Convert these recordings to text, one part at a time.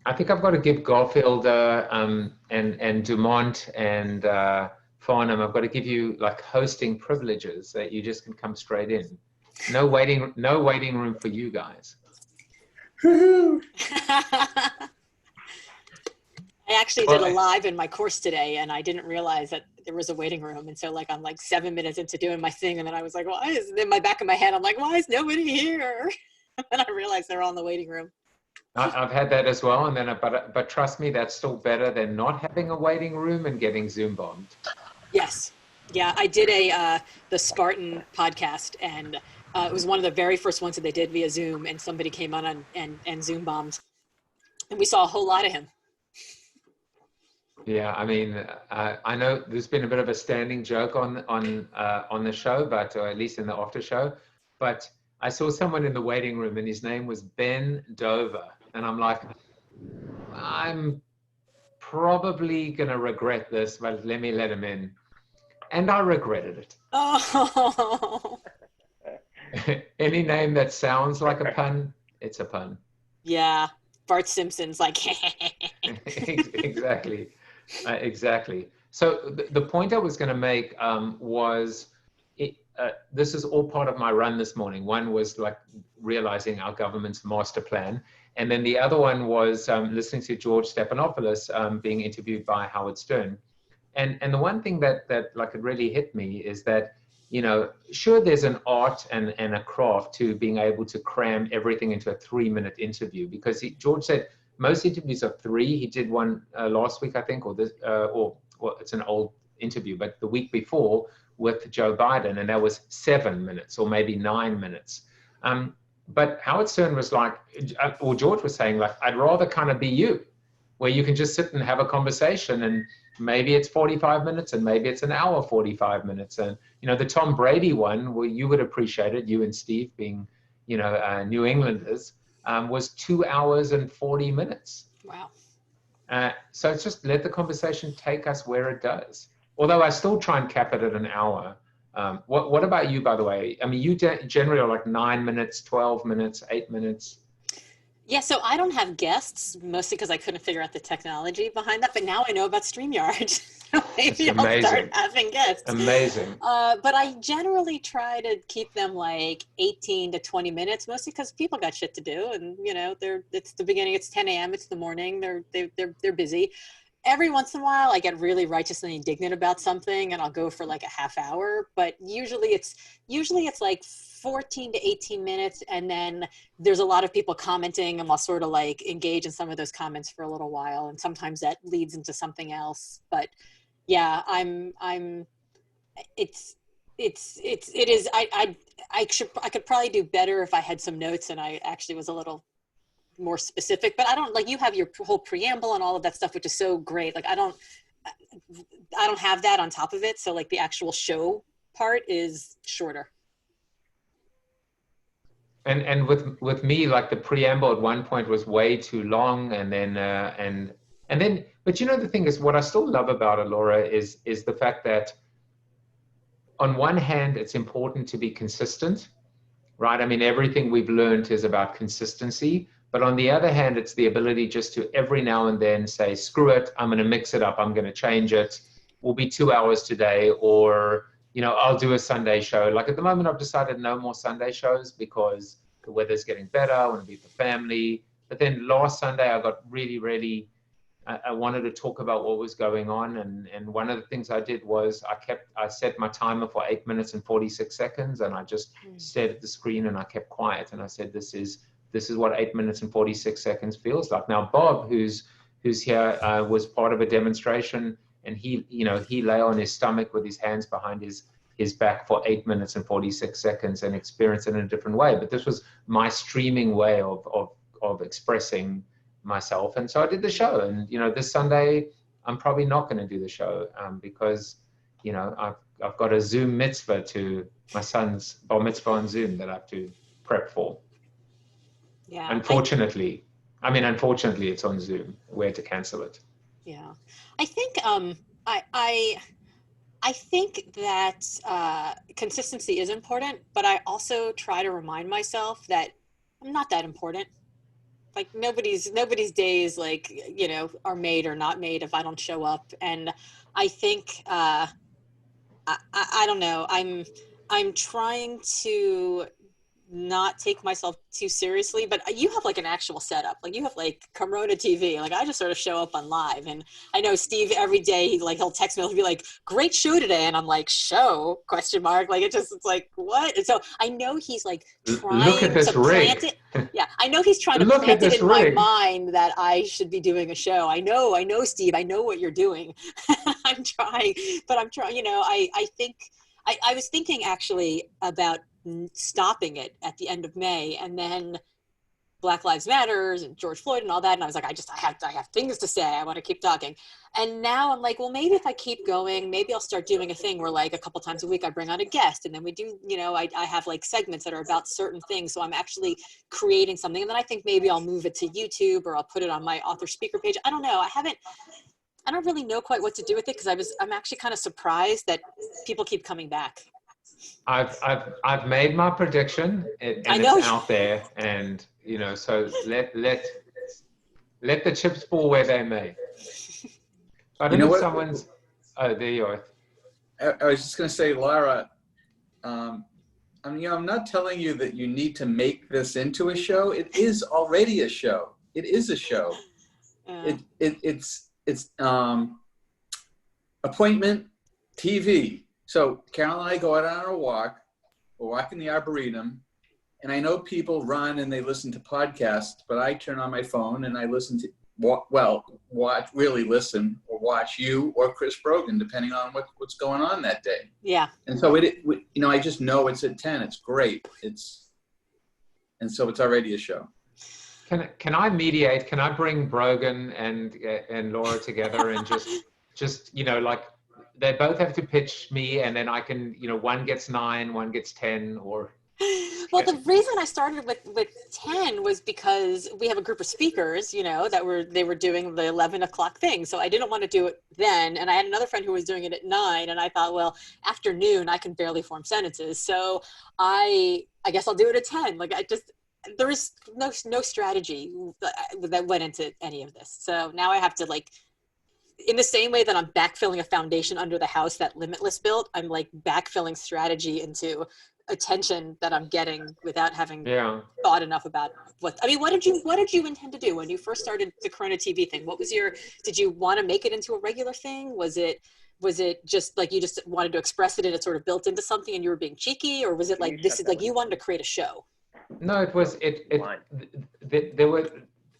I think I've got to give Garfield and Dumont and Farnham. I've got to give you like hosting privileges that you just can come straight in. No waiting room for you guys. I actually did a live in my course today, and I didn't realize that there was a waiting room. And so like I'm like 7 minutes into doing my thing, and then I was like, why is in my back of my head? I'm like, why is nobody here? And I realized they're all in the waiting room. I've had that as well, and then but trust me, that's still better than not having a waiting room and getting Zoom bombed. Yes, yeah, I did the Spartan podcast, and it was one of the very first ones that they did via Zoom, and somebody came on and Zoom bombed, and we saw a whole lot of him. Yeah, I mean, I know there's been a bit of a standing joke on the show, but or at least in the after show, but I saw someone in the waiting room, and his name was Ben Dover. And I'm like, I'm probably going to regret this, but let me let him in. And I regretted it. Oh. Any name that sounds like a pun, it's a pun. Yeah, Bart Simpson's like. Exactly. Exactly. So the point I was going to make was, this is all part of my run this morning. One was like realizing our government's master plan. And then the other one was listening to George Stephanopoulos being interviewed by Howard Stern. And the one thing that like it really hit me is that, you know, sure, there's an art and a craft to being able to cram everything into a 3-minute interview, because George said most interviews are 3. He did one last week, I think, or this, or well, it's an old interview, but the week before with Joe Biden, and that was 7 minutes or maybe 9 minutes. But Howard Stern was like, or George was saying, like, I'd rather kind of be you, where you can just sit and have a conversation, and maybe it's 45 minutes and maybe it's an hour 45 minutes. And, you know, the Tom Brady one, well, you would appreciate it, you and Steve being, you know, New Englanders, was 2 hours and 40 minutes. Wow. So it's just let the conversation take us where it does. Although I still try and cap it at an hour. What about you, by the way? I mean, you generally are like 9 minutes, 12 minutes, 8 minutes. Yeah, so I don't have guests, mostly because I couldn't figure out the technology behind that. But now I know about StreamYard. So maybe I'll start having guests. Amazing. But I generally try to keep them like 18 to 20 minutes, mostly because people got shit to do. And, you know, it's the beginning, it's 10 a.m., it's the morning, they're busy. Every once in a while, I get really righteously indignant about something, and I'll go for like a half hour. But usually it's like 14 to 18 minutes, and then there's a lot of people commenting, and I'll sort of like engage in some of those comments for a little while, and sometimes that leads into something else. But yeah, it is. I could probably do better if I had some notes and I actually was a little more specific, but I don't, like, you have your whole preamble and all of that stuff, which is so great. Like I don't have that on top of it. So like the actual show part is shorter. And with me, like the preamble at one point was way too long, and then but you know, the thing is, what I still love about it, Laura, is the fact that on one hand, it's important to be consistent, right? I mean, everything we've learned is about consistency. But on the other hand, it's the ability just to every now and then say, screw it, I'm going to mix it up, I'm going to change it. We'll be 2 hours today, or, you know, I'll do a Sunday show. Like at the moment, I've decided no more Sunday shows because the weather's getting better. I want to be with the family. But then last Sunday, I got really, I wanted to talk about what was going on. And one of the things I did was I set my timer for 8 minutes and 46 seconds. And I just stared at the screen and I kept quiet. And I said, this is what 8 minutes and 46 seconds feels like. Now, Bob, who's here, was part of a demonstration, and he lay on his stomach with his hands behind his back for 8 minutes and 46 seconds and experienced it in a different way. But this was my streaming way of expressing myself. And so I did the show. And, you know, this Sunday, I'm probably not going to do the show because, you know, I've got a Zoom mitzvah to my son's bar mitzvah on Zoom that I have to prep for. Yeah. Unfortunately, it's on Zoom. We had to cancel it. Yeah. I think, I think that consistency is important, but I also try to remind myself that I'm not that important. like nobody's days like, you know, are made or not made if I don't show up. And I think I don't know. I'm trying to not take myself too seriously, but you have like an actual setup. Like you have like Corona TV. Like I just sort of show up on live, and I know Steve every day. He'll text me. He'll be like, "Great show today," and I'm like, "Show?" Question mark. Like it's like what? And so I know he's like Look at trying this to rig. plant it. Yeah, I know he's trying to Look at plant it this in my rig. mind that I should be doing a show. I know, Steve. I know what you're doing. I'm trying, but I'm trying. You know, I think I was thinking actually about stopping it at the end of May, and then Black Lives Matters and George Floyd and all that. And I was like, I have things to say. I want to keep talking. And now I'm like, well, maybe if I keep going, maybe I'll start doing a thing where like a couple times a week I bring on a guest, and then we do, you know, I have like segments that are about certain things. So I'm actually creating something. And then I think maybe I'll move it to YouTube, or I'll put it on my author speaker page. I don't know. I don't really know quite what to do with it, because I'm actually kind of surprised that people keep coming back. I've made my prediction, and it's out there, and you know, so let the chips fall where they may. I don't know if someone's. Oh, there you are. I was just going to say, Lara, I'm not telling you that you need to make this into a show. It is already a show. It is a show. It's appointment TV. So Carol and I go out on a walk. We're walking the Arboretum, and I know people run and they listen to podcasts, but I turn on my phone and I listen to, listen or watch you or Chris Brogan, depending on what's going on that day. Yeah. And so I just know it's at 10. It's great. And so it's already a show. Can I mediate? Can I bring Brogan and Laura together and just you know, like, they both have to pitch me, and then I can, you know, one gets 9, one gets 10, or. Well, the reason I started with 10 was because we have a group of speakers, you know, they were doing the 11 o'clock thing. So I didn't want to do it then. And I had another friend who was doing it at 9, and I thought, well, after noon, I can barely form sentences. So I guess I'll do it at 10. Like there is no strategy that went into any of this. So now I have to, like, in the same way that I'm backfilling a foundation under the house that Limitless built, I'm like backfilling strategy into attention that I'm getting without having thought enough about what did you intend to do when you first started the Corona TV thing? Did you want to make it into a regular thing? Was it just like you just wanted to express it and it sort of built into something and you were being cheeky, or was it like this is like you wanted to create a show? No, it was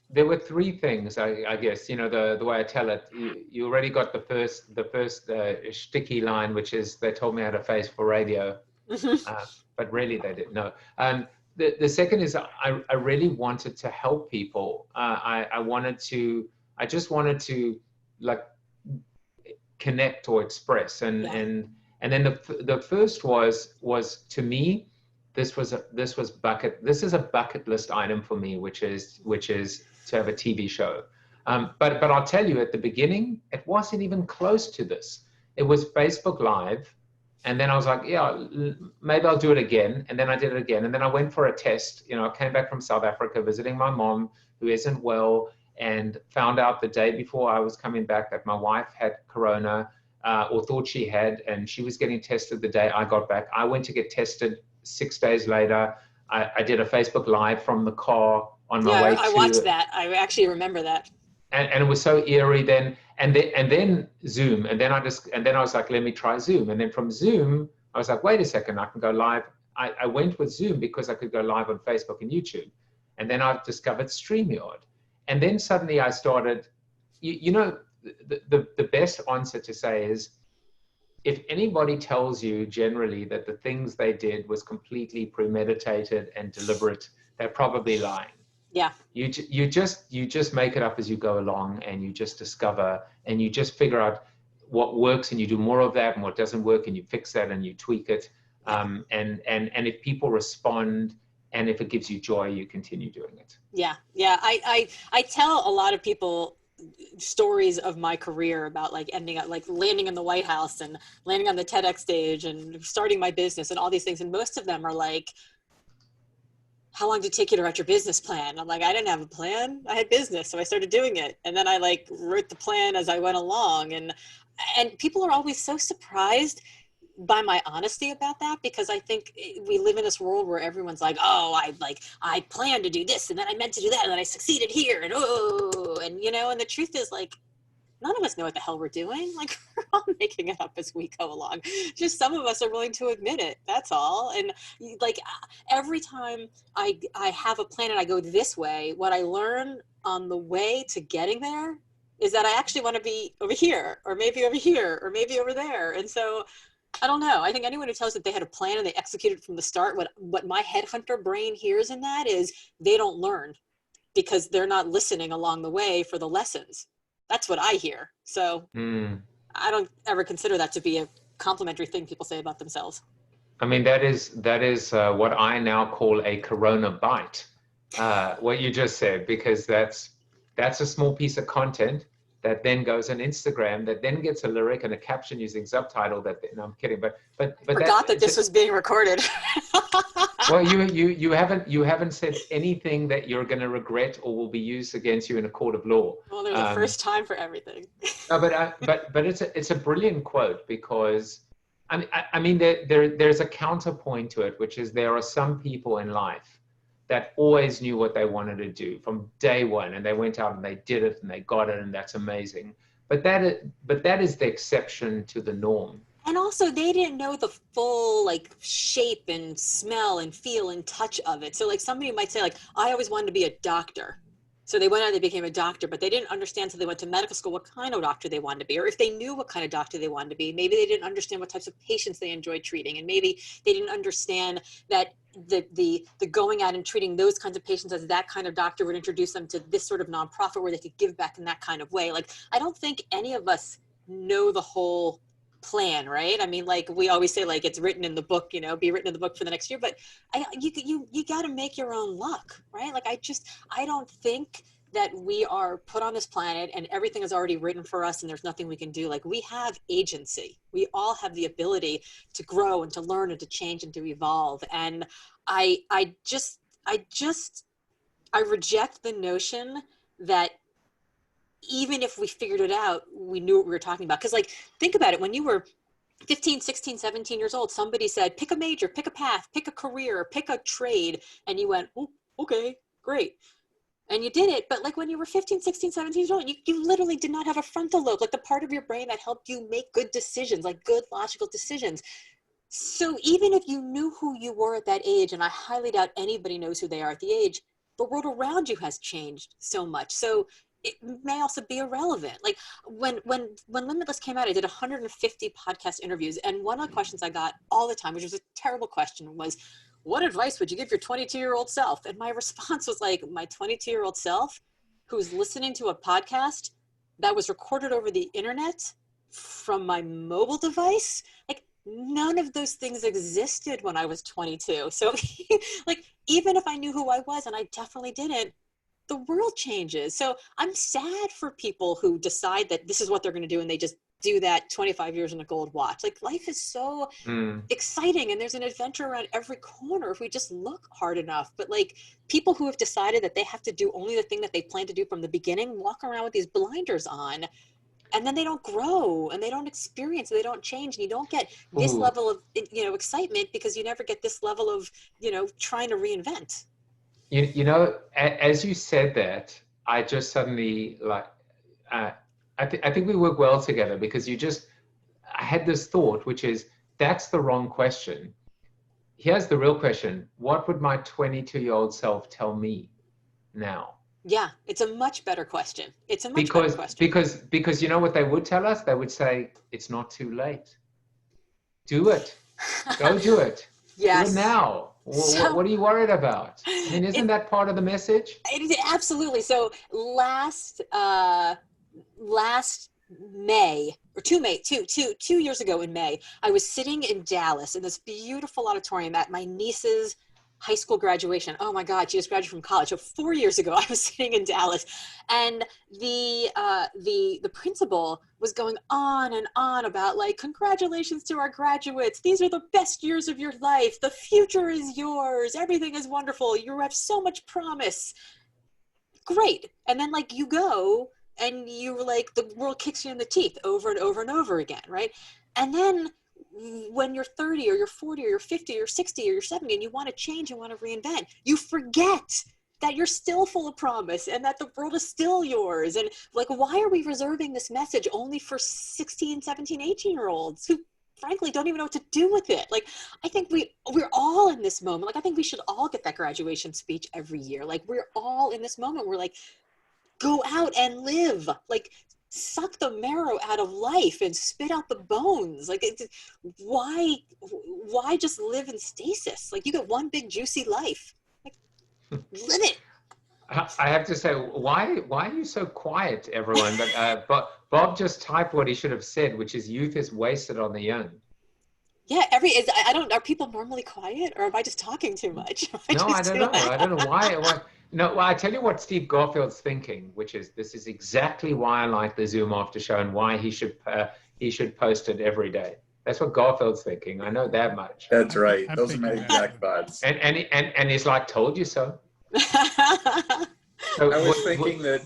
there were 3 things, I guess. You know, the way I tell it, you already got the first sticky line, which is they told me how to face for radio, but really they didn't know. The second is I really wanted to help people. I just wanted to like connect or express, and then the first was to me. This is a bucket list item for me, which is to have a TV show. But I'll tell you, at the beginning, it wasn't even close to this. It was Facebook Live. And then I was like, yeah, maybe I'll do it again. And then I did it again. And then I went for a test. You know, I came back from South Africa visiting my mom, who isn't well, and found out the day before I was coming back that my wife had Corona, or thought she had, and she was getting tested the day I got back. I went to get tested 6 days later. I did a Facebook Live from the car on my way to. I watched that. I actually remember that. And it was so eerie then. And then Zoom. And then I was like, let me try Zoom. And then from Zoom, I was like, wait a second, I can go live. I went with Zoom because I could go live on Facebook and YouTube. And then I've discovered StreamYard. And then suddenly I started, you know, the best answer to say is, if anybody tells you generally that the things they did was completely premeditated and deliberate, they're probably lying. Yeah. You just make it up as you go along, and you just discover, and you just figure out what works, and you do more of that, and what doesn't work, and you fix that, and you tweak it. And if people respond, and if it gives you joy, you continue doing it. Yeah. I tell a lot of people stories of my career about like ending up like landing in the White House and landing on the TEDx stage and starting my business and all these things, and most of them are like, how long did it take you to write your business plan? I'm like, I didn't have a plan. I had business. So I started doing it. And then I like wrote the plan as I went along. And people are always so surprised by my honesty about that, because I think we live in this world where everyone's like, oh, I planned to do this, and then I meant to do that, and then I succeeded here, and and the truth is, like, none of us know what the hell we're doing. Like, we're all making it up as we go along. Just some of us are willing to admit it. That's all. And like, every time I have a plan and I go this way, what I learn on the way to getting there is that I actually want to be over here, or maybe over here, or maybe over there. And so I don't know. I think anyone who tells that they had a plan and they executed from the start, what my headhunter brain hears in that is they don't learn because they're not listening along the way for the lessons. That's what I hear. So I don't ever consider that to be a complimentary thing people say about themselves. I mean, that is what I now call a Corona bite, what you just said, because that's a small piece of content that then goes on Instagram, that then gets a lyric and a caption using subtitle. No, I'm kidding, but forgot that this was being recorded. Well, you haven't said anything that you're going to regret or will be used against you in a court of law. Well, there's a first time for everything. No, but it's a brilliant quote, because I mean there's a counterpoint to it, which is there are some people in life that always knew what they wanted to do from day one, and they went out and they did it and they got it, and that's amazing. But that is the exception to the norm. And also, they didn't know the full like shape and smell and feel and touch of it. So like somebody might say like, I always wanted to be a doctor. So they went out and they became a doctor, but they didn't understand until they went to medical school what kind of doctor they wanted to be. Or if they knew what kind of doctor they wanted to be, maybe they didn't understand what types of patients they enjoyed treating. And maybe they didn't understand that the going out and treating those kinds of patients as that kind of doctor would introduce them to this sort of nonprofit where they could give back in that kind of way. Like, I don't think any of us know the whole plan, right? I mean, like we always say, like it's written in the book, be written in the book for the next year, but you got to make your own luck, right? Like I don't think that we are put on this planet and everything is already written for us and there's nothing we can do. Like, we have agency. We all have the ability to grow and to learn and to change and to evolve. And I reject the notion that even if we figured it out, we knew what we were talking about. Because like, think about it. When you were 15, 16, 17 years old, somebody said, pick a major, pick a path, pick a career, pick a trade. And you went, oh, okay, great. And you did it. But like when you were 15, 16, 17 years old, you literally did not have a frontal lobe, like the part of your brain that helped you make good decisions, like good logical decisions. So even if you knew who you were at that age, and I highly doubt anybody knows who they are at the age, the world around you has changed so much. So it may also be irrelevant. Like when Limitless came out, I did 150 podcast interviews. And one of the questions I got all the time, which was a terrible question, was, what advice would you give your 22-year-old self? And my response was like, my 22-year-old self who's listening to a podcast that was recorded over the internet from my mobile device. Like, none of those things existed when I was 22. So like, even if I knew who I was, and I definitely didn't, the world changes. So I'm sad for people who decide that this is what they're going to do and they just do that 25 years in a gold watch. Like, life is so exciting and there's an adventure around every corner if we just look hard enough. But like, people who have decided that they have to do only the thing that they plan to do from the beginning walk around with these blinders on, and then they don't grow and they don't experience, they don't change, and you don't get this level of excitement because you never get this level of trying to reinvent. As you said that, I just suddenly like, I think we work well together, because I had this thought, which is, that's the wrong question. Here's the real question. What would my 22-year-old self tell me now? Yeah, it's a much better question. It's a much better question. Because you know what they would tell us? They would say, it's not too late. Do it. Go do it. Yes. Do it now. What are you worried about? I mean, isn't that part of the message? Absolutely. So last May, or 2 years ago in May, I was sitting in Dallas in this beautiful auditorium at my niece's high school graduation. Oh my God, she just graduated from college. So 4 years ago, I was sitting in Dallas, and the principal was going on and on about like, congratulations to our graduates. These are the best years of your life. The future is yours. Everything is wonderful. You have so much promise. Great. And then like you go and you like, the world kicks you in the teeth over and over and over again, right? And then when you're 30 or you're 40 or you're 50 or you're 60 or you're 70 and you want to change and want to reinvent, you forget that you're still full of promise and that the world is still yours. And like, why are we reserving this message only for 16, 17, 18-year-olds who frankly don't even know what to do with it? Like, I think we're all in this moment. Like, I think we should all get that graduation speech every year. Like, we're all in this moment. We're like, go out and live. Like, suck the marrow out of life and spit out the bones. Like, why just live in stasis? Like, you get one big juicy life. Like, live it. I have to say, why are you so quiet, everyone? But Bob just typed what he should have said, which is youth is wasted on the young. Yeah, are people normally quiet, or am I just talking too much? No, I don't know. I don't know why. No, well, I tell you what Steve Garfield's thinking, which is this is exactly why I like the Zoom after show and why he should post it every day. That's what Garfield's thinking. I know that much. That's right. Those are my exact thoughts. And he's like, told you so. So I was thinking that,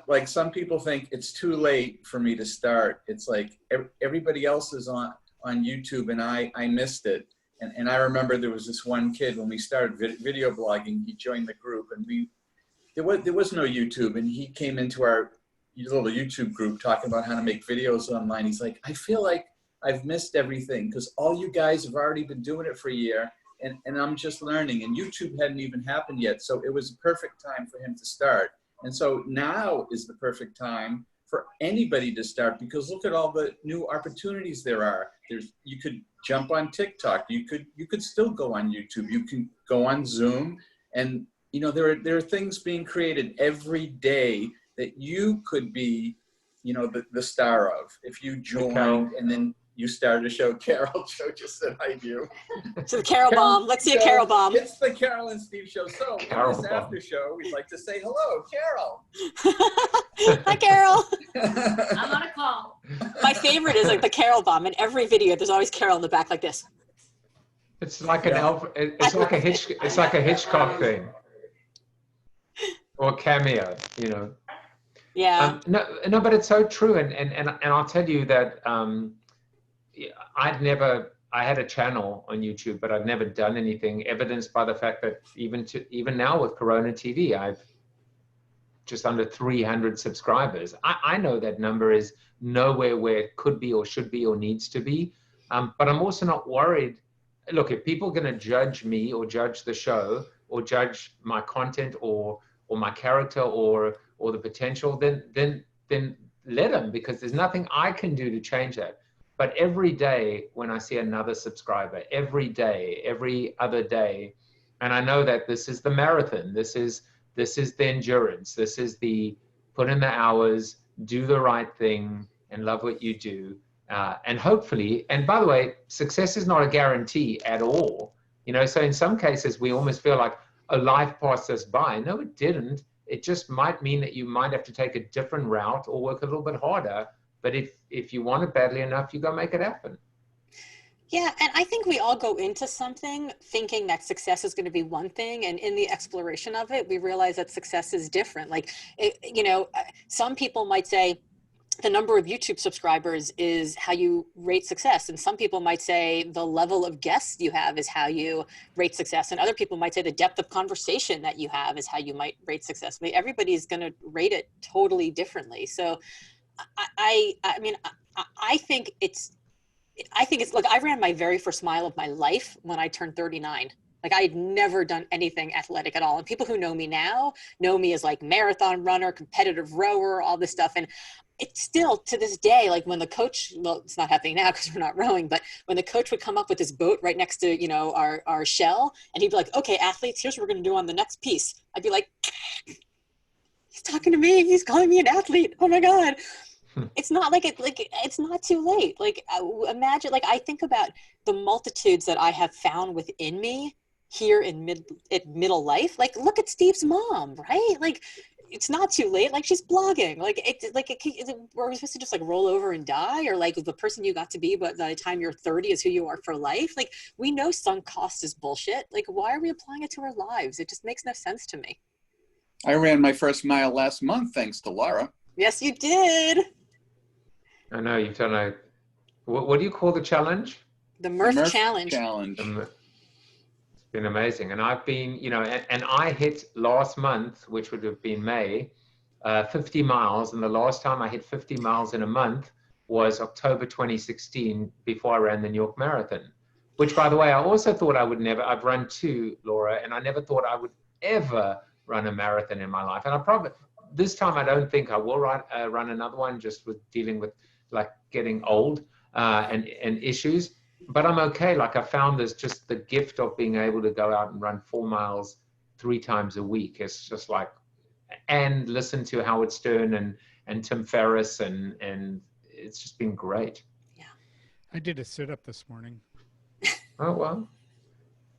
like, some people think it's too late for me to start. It's like everybody else is on YouTube and I missed it. And I remember there was this one kid when we started video blogging, he joined the group and there was no YouTube, and he came into our little YouTube group talking about how to make videos online. He's like, I feel like I've missed everything because all you guys have already been doing it for a year. And I'm just learning, and YouTube hadn't even happened yet. So it was a perfect time for him to start. And so now is the perfect time for anybody to start, because look at all the new opportunities there are. You could jump on TikTok. You could still go on YouTube. You can go on Zoom, and you know there are things being created every day that you could be, you know, the star of if you joined and then you started a show. Carol just said hi to you. So the Carol bomb. Let's see a Carol bomb. It's the Carol and Steve show. So on this after show, we'd like to say hello, Carol. Hi, Carol. I'm on a call. My favorite is like the Carol bomb. In every video, there's always Carol in the back like this. It's like an elf. It's like a Hitchcock thing, or cameo. You know. Yeah. No, but it's so true, and I'll tell you that. I had a channel on YouTube, but I've never done anything, evidenced by the fact that even now with Corona TV, I've just under 300 subscribers. I know that number is nowhere where it could be or should be or needs to be, but I'm also not worried. Look, if people are going to judge me or judge the show or judge my content or my character or the potential, then let them, because there's nothing I can do to change that. But every day when I see another subscriber, every day, every other day, and I know that this is the marathon, this is the endurance, this is the put in the hours, do the right thing, and love what you do. And hopefully, and by the way, success is not a guarantee at all. You know, so in some cases, we almost feel like a life passed us by. No, it didn't. It just might mean that you might have to take a different route or work a little bit harder. But if you want it badly enough, you go make it happen. Yeah, and I think we all go into something thinking that success is going to be one thing, and in the exploration of it, we realize that success is different. Like, you know, some people might say the number of YouTube subscribers is how you rate success, and some people might say the level of guests you have is how you rate success, and other people might say the depth of conversation that you have is how you might rate success. I mean, everybody's going to rate it totally differently. So I think it's like, I ran my very first mile of my life when I turned 39. Like, I had never done anything athletic at all. And people who know me now know me as like marathon runner, competitive rower, all this stuff. And it's still to this day, like when the coach, well, it's not happening now because we're not rowing, but when the coach would come up with this boat right next to, you know, our shell, and he'd be like, okay, athletes, here's what we're going to do on the next piece. I'd be like, he's talking to me. He's calling me an athlete. Oh my God. It's not like it's not too late. Like, imagine, like, I think about the multitudes that I have found within me here in middle life. Like, look at Steve's mom, right? Like, it's not too late. Like, she's blogging. Like, are we supposed to just like roll over and die? Or like the person you got to be, but by the time you're 30 is who you are for life? Like, we know sunk cost is bullshit. Like, why are we applying it to our lives? It just makes no sense to me. I ran my first mile last month, thanks to Laura. Yes, you did. I know you've done what do you call the challenge? The Mirth Challenge. It's been amazing. And I've been, and I hit last month, which would have been May, 50 miles. And the last time I hit 50 miles in a month was October 2016, before I ran the New York Marathon, which, by the way, I also thought I've run 2, Laura, and I never thought I would ever run a marathon in my life. And this time I don't think I will run another one, just with dealing with like getting old and issues. But I'm okay. Like, I found there's just the gift of being able to go out and run 4 miles 3 times a week. It's just like, and listen to Howard Stern and Tim Ferriss, and it's just been great. Yeah. I did a sit-up this morning. Oh, well.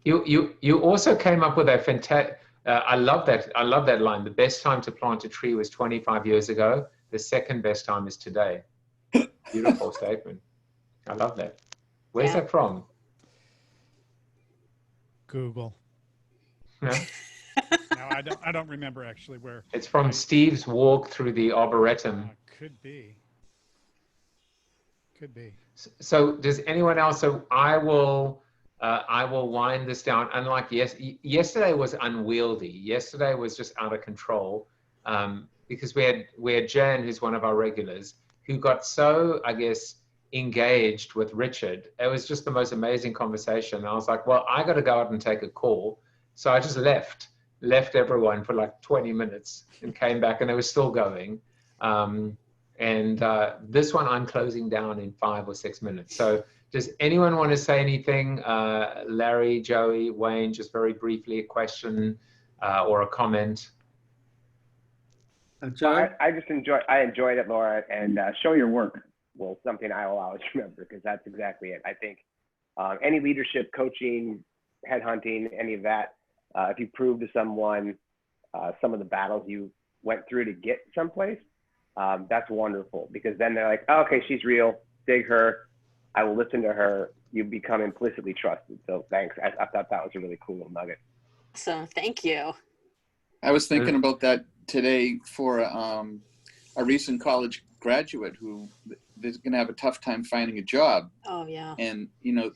You also came up with a fantastic, I love that line. The best time to plant a tree was 25 years ago. The second best time is today. Beautiful statement. I love that. Where's that from? Google. No? No, I don't remember actually where. It's from Steve's walk through the Arboretum. Could be. Could be. So does anyone else? So I will wind this down. Unlike yesterday was unwieldy. Yesterday was just out of control, because we had Jan, who's one of our regulars, who got so, I guess, engaged with Richard. It was just the most amazing conversation. I was like, well, I got to go out and take a call. So I just left everyone for like 20 minutes and came back, and they were still going. This one I'm closing down in 5 or 6 minutes. So does anyone want to say anything? Larry, Joey, Wayne, just very briefly, a question or a comment. I enjoyed it, Laura, and show your work. Well, something I will always remember, because that's exactly it. I think any leadership, coaching, headhunting, any of that, if you prove to someone some of the battles you went through to get someplace, that's wonderful, because then they're like, oh, okay, she's real, dig her, I will listen to her. You become implicitly trusted. So thanks. I thought that was a really cool little nugget. So thank you. I was thinking about that today for a recent college graduate who is going to have a tough time finding a job. Oh yeah. And you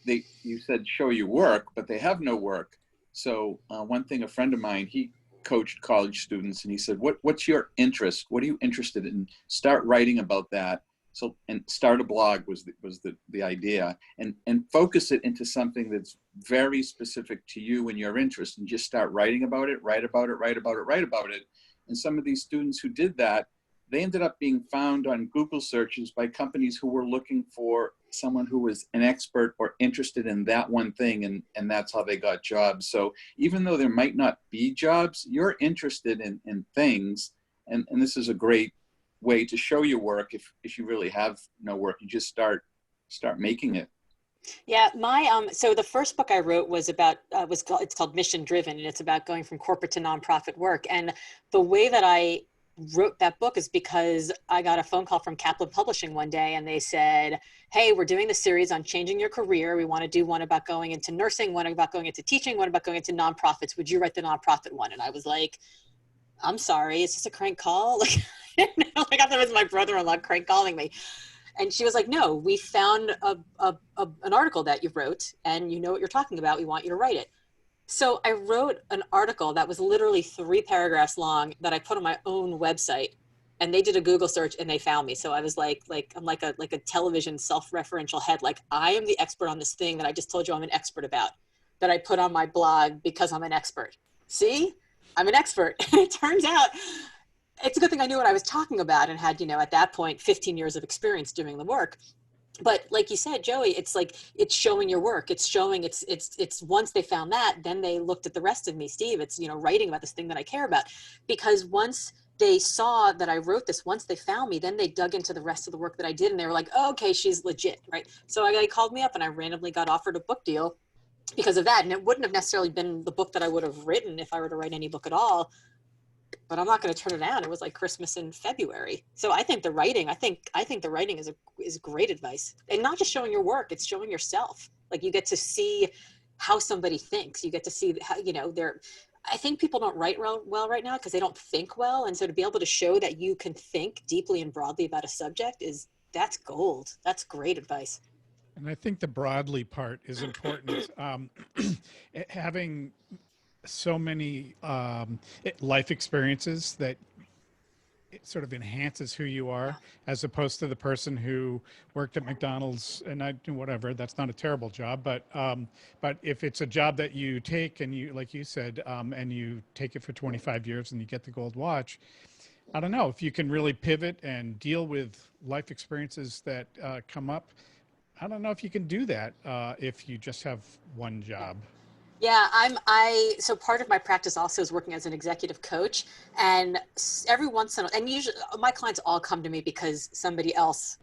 said show your work, but they have no work. So one thing, a friend of mine, he coached college students, and he said, what's your interest? What are you interested in? Start writing about that. So, and start a blog was the idea, and focus it into something that's very specific to you and your interest, and just start writing about it, write about it. And some of these students who did that, they ended up being found on Google searches by companies who were looking for someone who was an expert or interested in that one thing, and that's how they got jobs. So even though there might not be jobs, you're interested in things, and this is a great way to show your work. If you really have no work, you just start making it. Yeah, my so the first book I wrote was about it's called Mission Driven, and it's about going from corporate to nonprofit work. And the way that I wrote that book is because I got a phone call from Kaplan Publishing one day, and they said, hey, we're doing the series on changing your career. We want to do one about going into nursing, one about going into teaching, one about going into nonprofits. Would you write the nonprofit one? And I was like, I'm sorry, is this a crank call? Like, I thought it was my brother-in-law crank calling me. And she was like, no, we found an article that you wrote, and you know what you're talking about. We want you to write it. So I wrote an article that was literally 3 paragraphs long that I put on my own website, and they did a Google search and they found me. So I was like I'm like a television self-referential head. Like, I am the expert on this thing that I just told you I'm an expert about, that I put on my blog because I'm an expert. See, I'm an expert. And it turns out it's a good thing I knew what I was talking about and had, at that point, 15 years of experience doing the work. But like you said, Joey, it's like, it's showing your work. It's showing it's once they found that, then they looked at the rest of me, Steve. It's, writing about this thing that I care about, because once they saw that I wrote this, once they found me, then they dug into the rest of the work that I did. And they were like, oh, okay, she's legit. Right. So they called me up, and I randomly got offered a book deal. because of that. And it wouldn't have necessarily been the book that I would have written if I were to write any book at all. But I'm not going to turn it down. It was like Christmas in February. So I think the writing, I think the writing is great advice. And not just showing your work, it's showing yourself. Like you get to see how somebody thinks. You get to see how, I think people don't write well right now because they don't think well. And so to be able to show that you can think deeply and broadly about a subject that's gold. That's great advice. And I think the broadly part is important. Having so many life experiences that it sort of enhances who you are, as opposed to the person who worked at McDonald's and I do whatever. That's not a terrible job, but if it's a job that you take and you, like you said, and you take it for 25 years and you get the gold watch, I don't know if you can really pivot and deal with life experiences that come up. I don't know if you can do that if you just have one job. Yeah, so part of my practice also is working as an executive coach, and every once in a while, and usually my clients all come to me because somebody else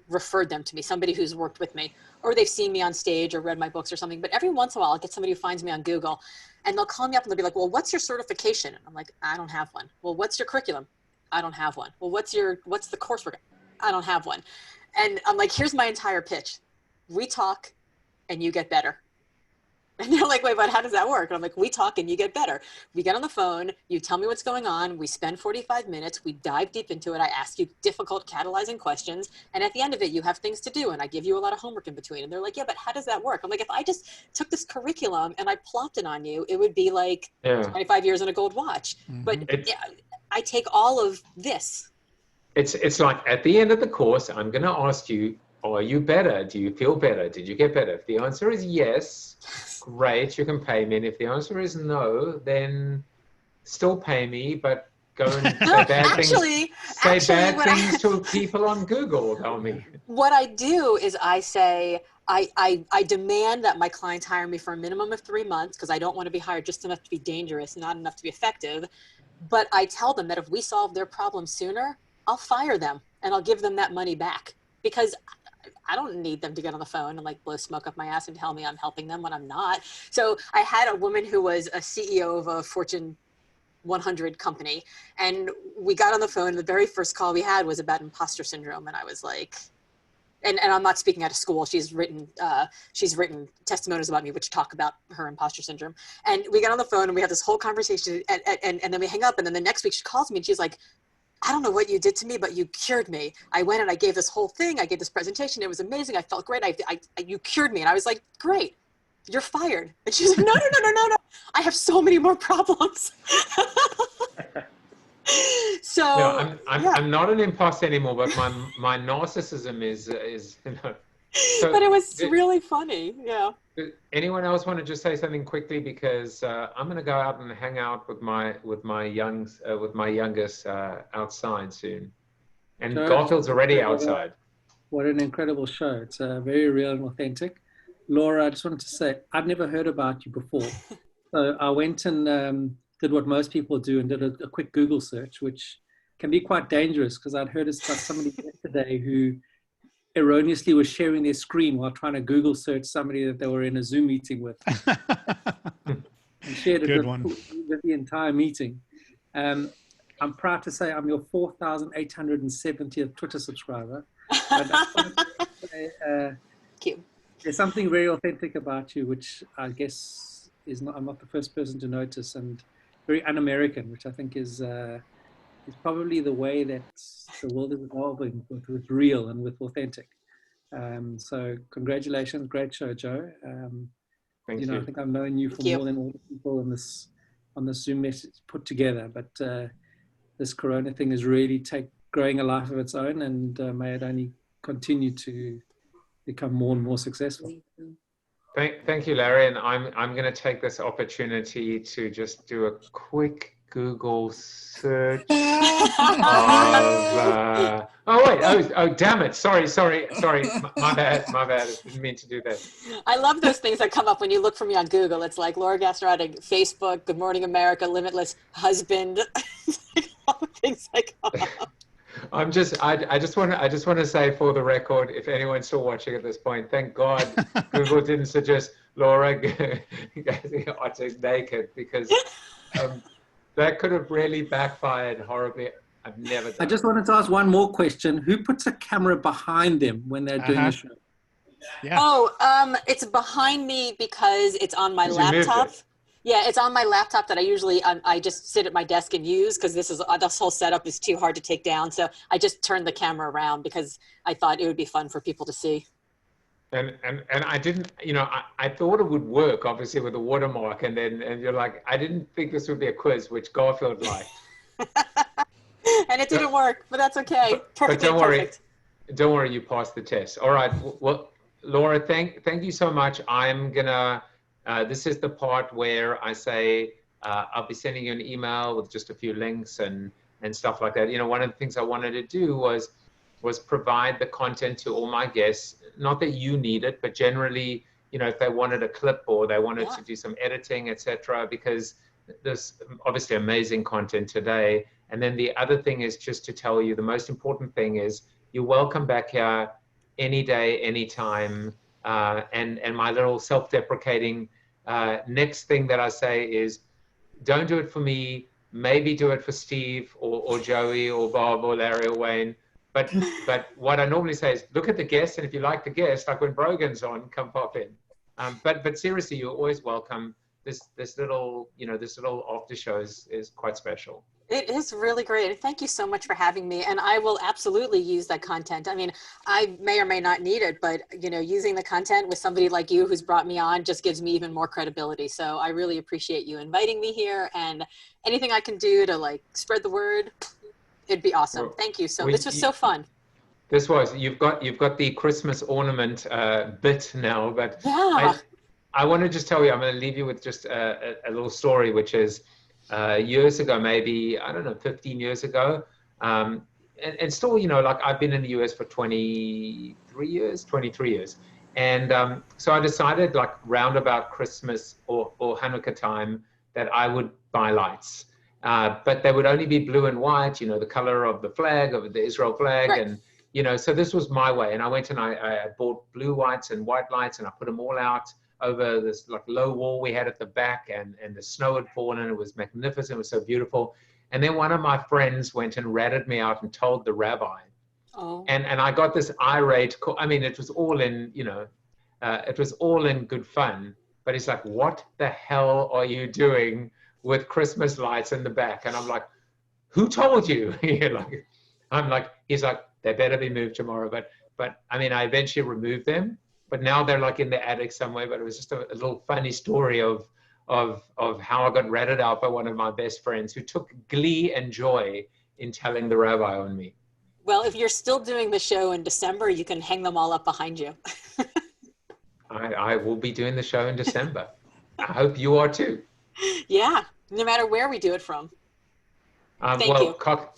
referred them to me, somebody who's worked with me, or they've seen me on stage or read my books or something. But every once in a while I'll get somebody who finds me on Google and they'll call me up and they'll be like, well, what's your certification? I'm like, I don't have one. Well, what's your curriculum? I don't have one. Well, what's the coursework? I don't have one. And I'm like, here's my entire pitch. We talk and you get better. And they're like, wait, but how does that work? And I'm like, we talk and you get better. We get on the phone, you tell me what's going on, we spend 45 minutes, we dive deep into it, I ask you difficult catalyzing questions, and at the end of it, you have things to do, and I give you a lot of homework in between. And they're like, yeah, but how does that work? I'm like, if I just took this curriculum and I plopped it on you, it would be like 25 years and a gold watch. Mm-hmm. But I take all of this. It's like at the end of the course, I'm going to ask you, are you better? Do you feel better? Did you get better? If the answer is yes, great, you can pay me. And if the answer is no, then still pay me, but go and say bad things to people on Google. Tell me. What I do is I say, I demand that my clients hire me for a minimum of 3 months because I don't want to be hired just enough to be dangerous, not enough to be effective. But I tell them that if we solve their problem sooner, I'll fire them and I'll give them that money back, because I don't need them to get on the phone and like blow smoke up my ass and tell me I'm helping them when I'm not. So I had a woman who was a CEO of a Fortune 100 company, and we got on the phone, and the very first call we had was about imposter syndrome. And I was like, and I'm not speaking out of school. She's written testimonials about me, which talk about her imposter syndrome. And we got on the phone and we had this whole conversation, and then we hang up. And then the next week she calls me and she's like, I don't know what you did to me, but you cured me. I went and I gave this whole thing. I gave this presentation. It was amazing. I felt great. You cured me. And I was like, great, you're fired. And she's like, no. I have so many more problems. So no, I'm not an imposter anymore, but my narcissism is So but it was really funny. Yeah. Anyone else want to just say something quickly, because I'm going to go out and hang out with my youngest outside soon, and Sure. Garfield's already outside. What an incredible show! It's very real and authentic. Laura, I just wanted to say I'd never heard about you before, so I went and did what most people do and did a quick Google search, which can be quite dangerous because I'd heard about somebody yesterday who erroneously was sharing their screen while trying to Google search somebody that they were in a Zoom meeting with. And shared it with the entire meeting. I'm proud to say I'm your 4,870th Twitter subscriber. Cute. There's something very authentic about you, which I guess I'm not the first person to notice, and very un-American, which I think is probably the way that the world is evolving, with real and with authentic. So congratulations, great show, Joe. Thank you. I think I've known you for more than all the people on this Zoom message put together, but this Corona thing is really growing a life of its own, and may it only continue to become more and more successful. Thank you, Larry. And I'm going to take this opportunity to just do a quick Google search of, oh damn it, sorry, my bad, I didn't mean to do that. I love those things that come up when you look for me on Google. It's like Laura Gassner, Otting, Facebook, Good Morning America, Limitless, husband, all the things that come up. I just want to say for the record, if anyone's still watching at this point, thank God Google didn't suggest Laura Otting naked, because that could have really backfired horribly. I've never done I just wanted to ask one more question. Who puts a camera behind them when they're doing a show? Yeah. Oh, it's behind me because it's on my 'Cause you moved laptop. it. Yeah, it's on my laptop that I usually I just sit at my desk and use, because this whole setup is too hard to take down. So I just turned the camera around because I thought it would be fun for people to see. And I didn't, I thought it would work, obviously, with the watermark, and you're like, I didn't think this would be a quiz, which Garfield liked. And it didn't work, but that's okay. But don't worry, you passed the test. All right. Well, Laura, thank you so much. I'm gonna. This is the part where I say I'll be sending you an email with just a few links and stuff like that. One of the things I wanted to do was provide the content to all my guests. Not that you need it, but generally, if they wanted a clip or they wanted to do some editing, etc. Because there's obviously amazing content today. And then the other thing is just to tell you, the most important thing is you're welcome back here any day, anytime. And my little self-deprecating next thing that I say is, don't do it for me. Maybe do it for Steve or Joey or Bob or Larry or Wayne. But what I normally say is, look at the guest, and if you like the guest, like when Brogan's on, come pop in. But seriously, you're always welcome. This little after show is quite special. It is really great. Thank you so much for having me. And I will absolutely use that content. I mean, I may or may not need it, but using the content with somebody like you who's brought me on just gives me even more credibility. So I really appreciate you inviting me here, and anything I can do to spread the word, it'd be awesome. Thank you. This was so fun. You've got the Christmas ornament bit now, but yeah. I want to just tell you, I'm going to leave you with just a little story, which is years ago, maybe, I don't know, 15 years ago. And still, I've been in the US for 23 years. And so I decided round about Christmas or Hanukkah time that I would buy lights. But they would only be blue and white, the color of the flag, of the Israel flag. Right. And, so this was my way. And I went and I bought blue, whites and white lights, and I put them all out over this low wall we had at the back, and the snow had fallen, and it was magnificent. It was so beautiful. And then one of my friends went and ratted me out and told the rabbi. Oh. And I got this irate call. I mean, it was all in, it was all in good fun. But he's like, what the hell are you doing with Christmas lights in the back? And I'm like, who told you? He's like, they better be moved tomorrow. But I mean, I eventually removed them. But now they're in the attic somewhere. But it was just a little funny story of how I got ratted out by one of my best friends, who took glee and joy in telling the rabbi on me. Well, if you're still doing the show in December, you can hang them all up behind you. I will be doing the show in December. I hope you are too. Yeah, no matter where we do it from. Thank you.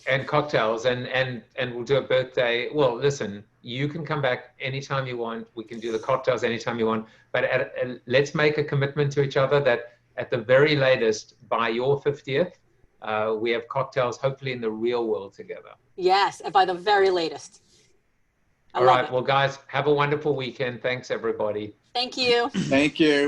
And cocktails, and we'll do a birthday. Well, listen, you can come back anytime you want. We can do the cocktails anytime you want. But let's make a commitment to each other that at the very latest, by your 50th, we have cocktails, hopefully in the real world together. Yes, by the very latest. All right. Well, guys, have a wonderful weekend. Thanks, everybody. Thank you. Thank you.